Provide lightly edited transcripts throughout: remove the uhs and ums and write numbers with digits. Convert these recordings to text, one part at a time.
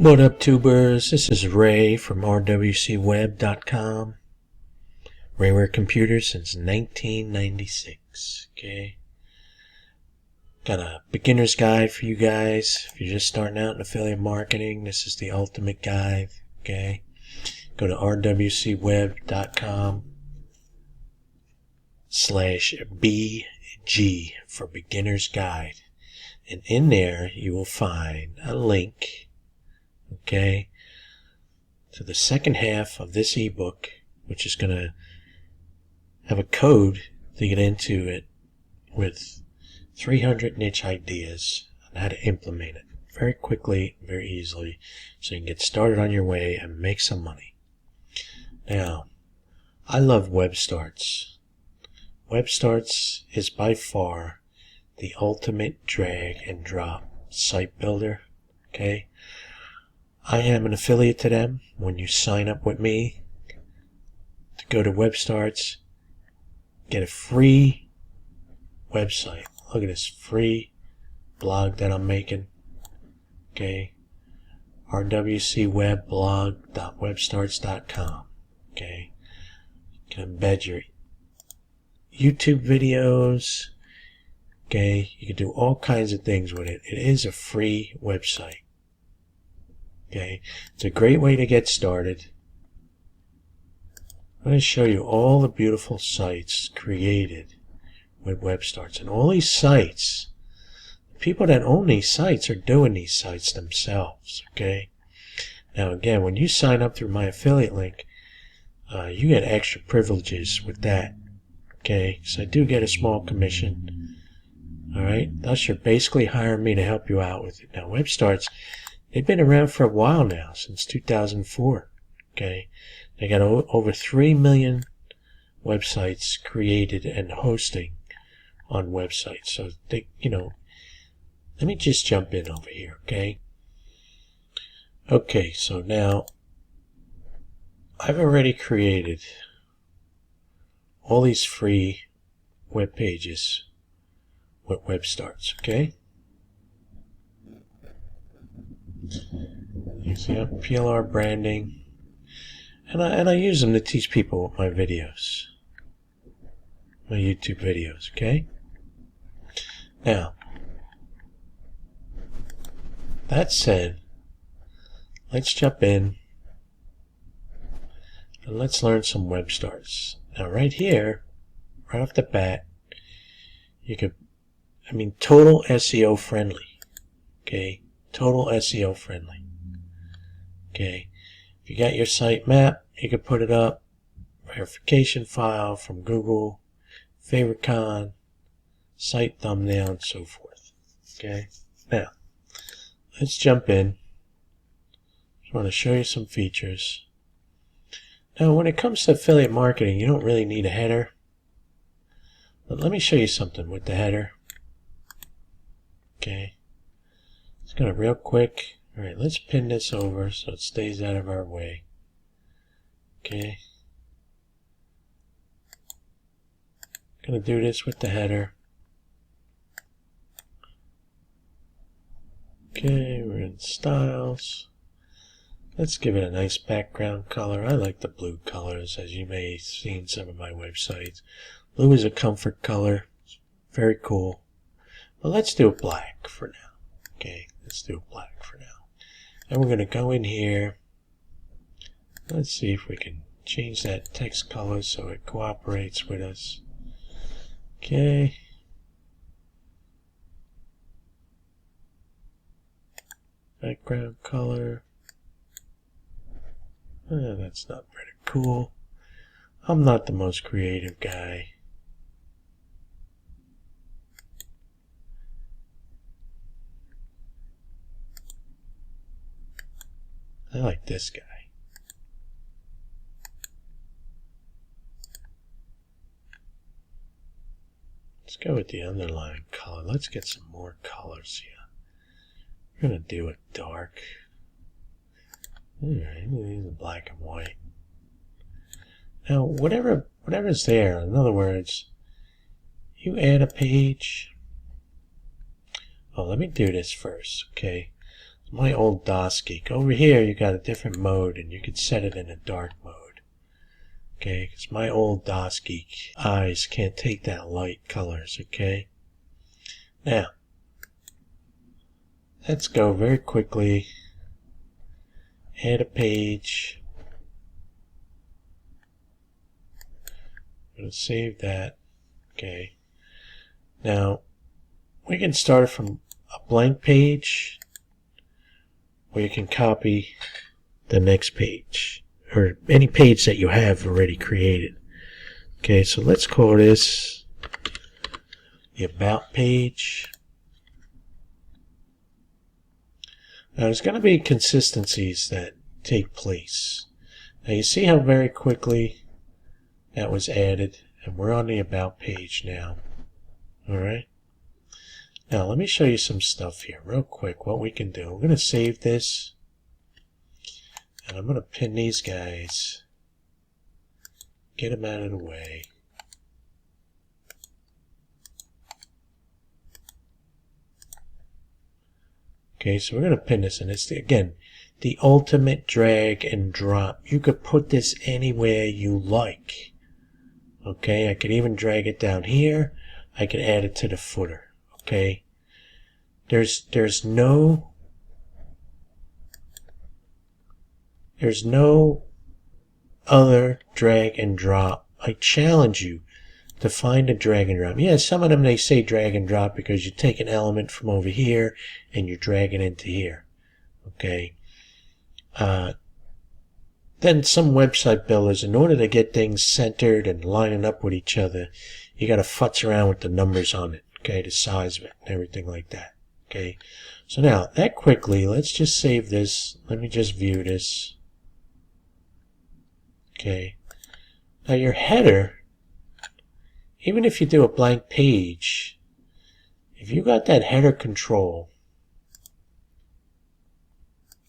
What up, tubers? This is Ray from rwcweb.com. Rayware Computers since 1996. Okay. Got a beginner's guide for you guys. If you're just starting out in affiliate marketing, this is the ultimate guide. Okay. Go to rwcweb.com/BG for beginner's guide. And in there you will find a link, okay, to the second half of this ebook, which is going to have a code to get into it with 300 niche ideas on how to implement it very quickly, very easily, so you can get started on your way and make some money. Now, I love WebStarts. WebStarts is by far the ultimate drag and drop site builder. Okay, I am an affiliate to them. When you sign up with me to go to WebStarts, get a free website. Look at this free blog that I'm making. Okay, rwcwebblog.webstarts.com. Okay, you can embed your YouTube videos. Okay, you can do all kinds of things with it. It is a free website. Okay, it's a great way to get started. I'm going to show you all the beautiful sites created with WebStarts. And all these sites, the people that own these sites are doing these sites themselves. Okay, now again, when you sign up through my affiliate link, you get extra privileges with that. Okay, so I do get a small commission. Alright, thus you're basically hiring me to help you out with it. Now, WebStarts, they've been around for a while now, since 2004. Okay, they got over 3 million websites created and hosting on websites. So they, let me just jump in over here. Okay, so now I've already created all these free web pages with WebStarts. Okay, you see PLR branding, and I use them to teach people with my videos, my YouTube videos. Okay, now that said, let's jump in and let's learn some WebStarts. Now right here, right off the bat, you could, total SEO friendly. Okay, total SEO friendly. Okay, if you got your site map, you could put it up, verification file from Google, Favicon, site thumbnail, and so forth. Okay, now let's jump in. Just want to show you some features. Now, when it comes to affiliate marketing, you don't really need a header. But let me show you something with the header. Okay, it's going to real quick. Alright, let's pin this over so it stays out of our way. Okay, going to do this with the header. Okay, we're in styles. Let's give it a nice background color. I like the blue colors, as you may have seen some of my websites. Blue is a comfort color. It's very cool. But let's do it black for now. Okay, let's do it black for now. And we're going to go in here. Let's see if we can change that text color so it cooperates with us. Okay. Background color. That's not very cool. I'm not the most creative guy. I like this guy. Let's go with the underlying color. Let's get some more colors here. We're going to do it dark. Alright, these are black and white. Now, whatever's there, in other words, you add a page. Oh, let me do this first, okay? My old DOS Geek. Over here you got a different mode, and you can set it in a dark mode. Okay, because my old DOS Geek eyes can't take that light colors. Okay, now let's go very quickly. Add a page. I'm going to save that. Okay, now we can start from a blank page, or you can copy the next page, or any page that you have already created. Okay, so let's call this the About page. Now there's going to be consistencies that take place. Now you see how very quickly that was added, and we're on the About page now. Alright? Now let me show you some stuff here real quick, what we can do. I'm going to save this, and I'm going to pin these guys, get them out of the way. Okay, so we're going to pin this, and it's, again, the ultimate drag and drop. You could put this anywhere you like. Okay, I could even drag it down here. I could add it to the footer. Okay, there's no other drag and drop. I challenge you to find a drag and drop. Yeah, some of them they say drag and drop because you take an element from over here and you drag it into here. Okay. Then some website builders, in order to get things centered and lining up with each other, you got to futz around with the numbers on it. Okay, the size of it and everything like that. Okay, so now that quickly, let's just save this. Let me just view this. Okay, now your header, even if you do a blank page, if you got that header control,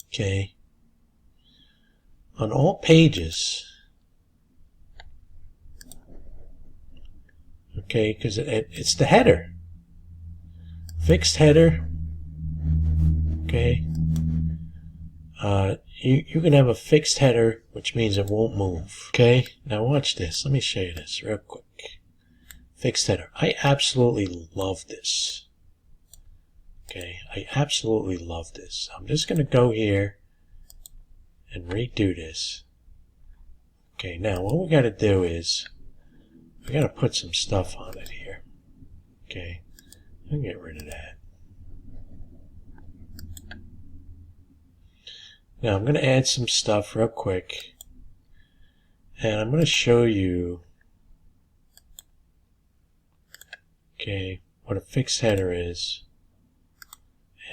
okay, on all pages, okay, because it's the header. Fixed header, okay, you can have a fixed header, which means it won't move. Okay, now watch this. Let me show you this real quick. Fixed header. I absolutely love this. Okay, I absolutely love this. I'm just going to go here and redo this. Okay, now what we got to do is we got to put some stuff on it here. Okay, I'll get rid of that. Now I'm going to add some stuff real quick, and I'm going to show you, okay, what a fixed header is.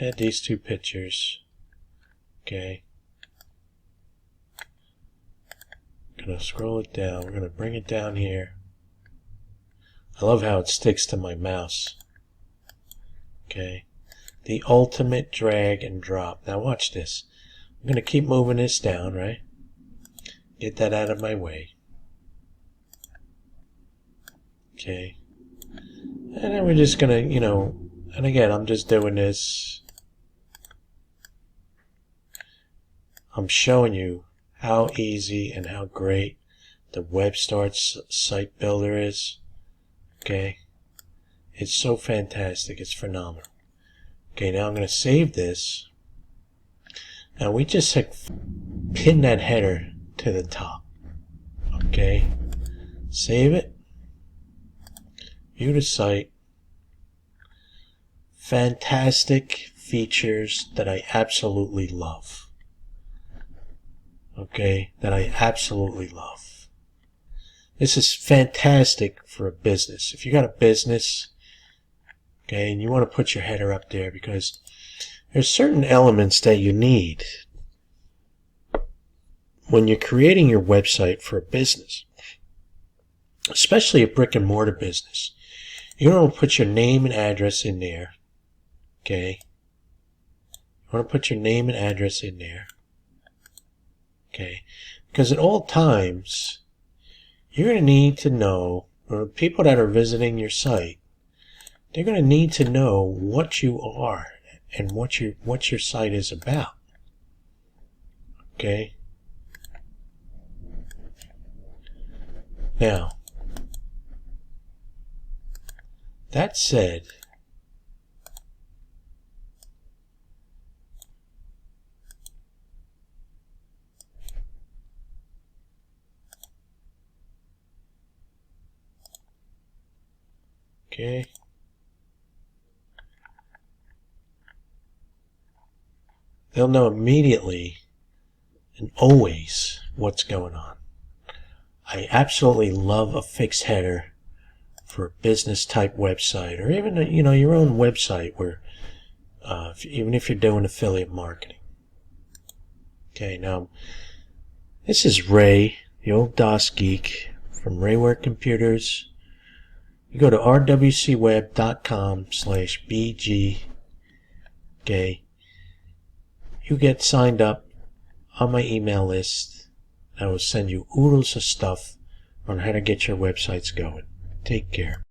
Add these two pictures. Okay. Gonna scroll it down. We're gonna bring it down here. I love how it sticks to my mouse. Okay. The ultimate drag and drop. Now watch this. I'm gonna keep moving this down, right? Get that out of my way. Okay. And then we're just gonna, and again, I'm just doing this. I'm showing you how easy and how great the Webstarts site builder is. Okay. It's so fantastic. It's phenomenal. Okay, now I'm going to save this. Now we just pin that header to the top. Okay. Save it. View the site. Fantastic features that I absolutely love. Okay, that I absolutely love. This is fantastic for a business. If you got a business, okay, and you want to put your header up there, because there's certain elements that you need when you're creating your website for a business, especially a brick and mortar business. You want to put your name and address in there. Okay, you want to put your name and address in there. Okay, because at all times, you're going to need to know, or people that are visiting your site, they're going to need to know what you are and what your site is about. Okay. Now, that said, okay, they'll know immediately and always what's going on. I absolutely love a fixed header for a business type website, or even your own website where even if you're doing affiliate marketing. Okay, now this is Ray, the old DOS geek from Rayware Computers. You go to rwcweb.com/bg. Okay, you get signed up on my email list. I will send you oodles of stuff on how to get your websites going. Take care.